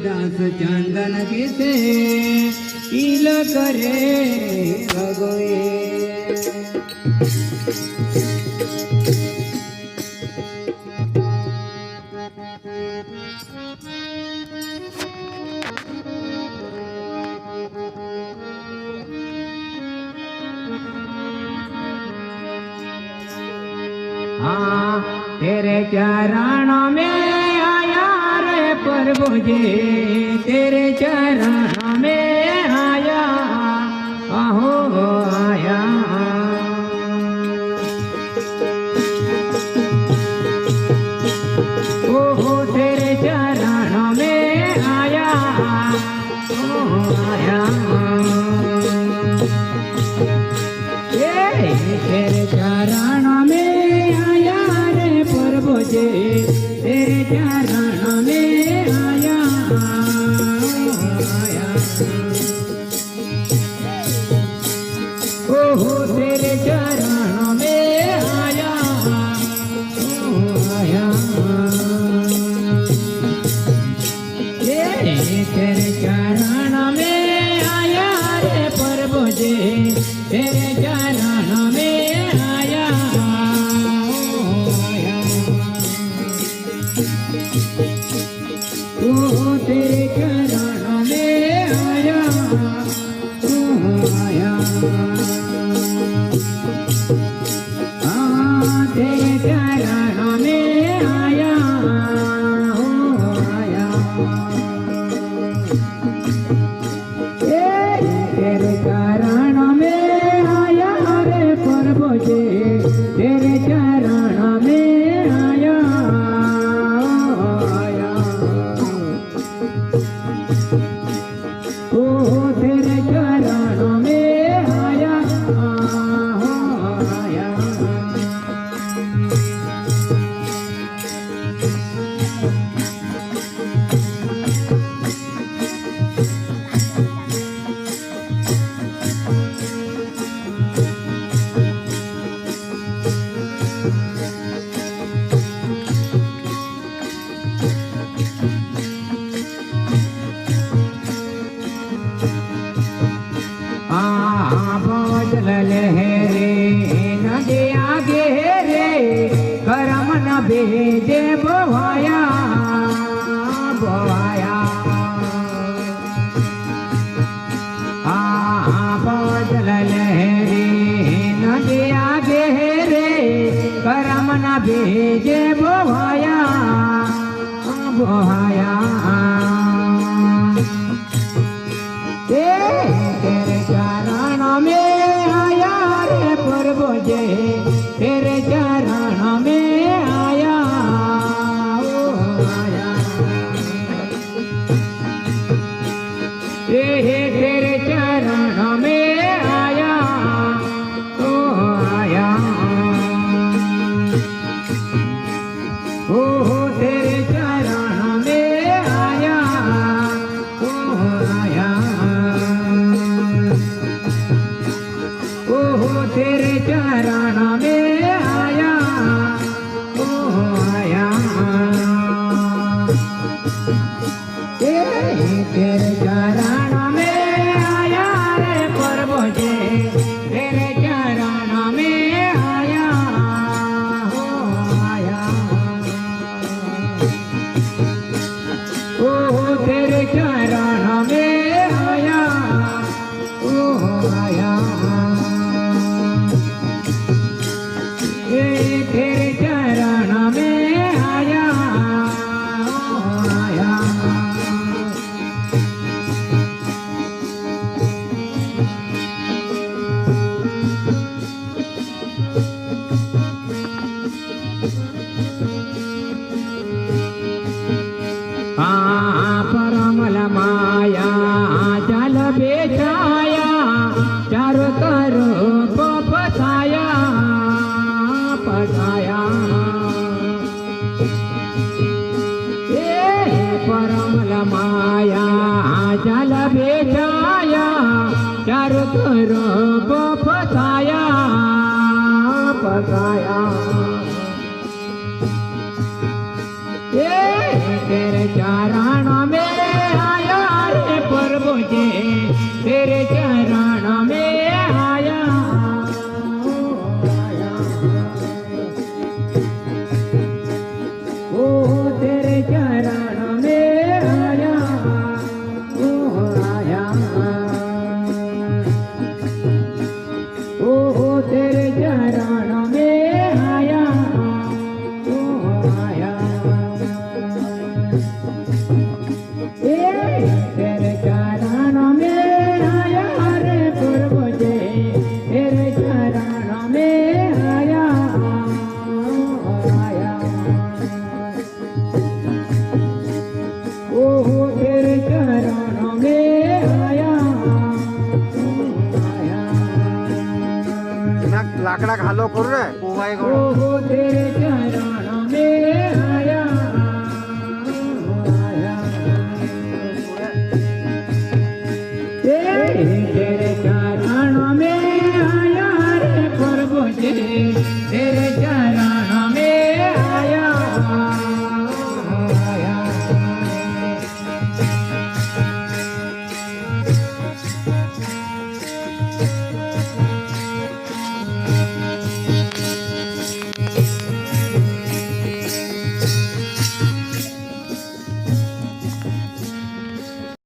दास चंदन किसे तिल करे भगोए। हाँ तेरे चरणों में आया रे प्रभु जी, तेरे चरणों में आया, आहो आया। ओहो तेरे चरणों में आया, ओ आया। तेरे चरणों में प्रभु जी, तेरे चरणों में आया, आया। ओहो तेरे चरणों में आया, आया। तेरे चरणों में आया रे प्रभु जी, तेरे चरणों में आया, ओ तेरे चरणों में आया, आया। हाँ तेरे चरणों में आया, आया। तेरे चरणों में आया रे प्रभु जी, तेरे चरणों में आया, आया। ओ तेरे चरणों में आया, आया। लहरे नदी आगे रे, करम न भेजे बोया, बोया। बादल लहरे नदी आगे रे, करम न भेजे बोया, बोया। तेरे चरणों में आया रे प्रभु जी, तेरे चरणों में आया, ओ आया। तेरे चरणों में आया, ओ आया। ओ तेरे चरणों में आया, ओ आया। ओहो तेरे चरणों में आया, ओ आया। तेरे चरणों में आया रे प्रभु जी, तेरे चरणों में आया, ओ आया। ओहो तेरे चरणों में आया, ओ आया। तेरे चरणों में आया, आया। परमल माया जल बेचाया, चारों तरफ पसाया, पसाया। परमल माया जल बेचाया, चारों तरफ पसाया, पसाया। तेरे चरणों में लाकड़ा खालो कर रे कुवाई गणो ओहो तेरे चरणों में आया आया तेरे चरणों में आया रे प्रभु जी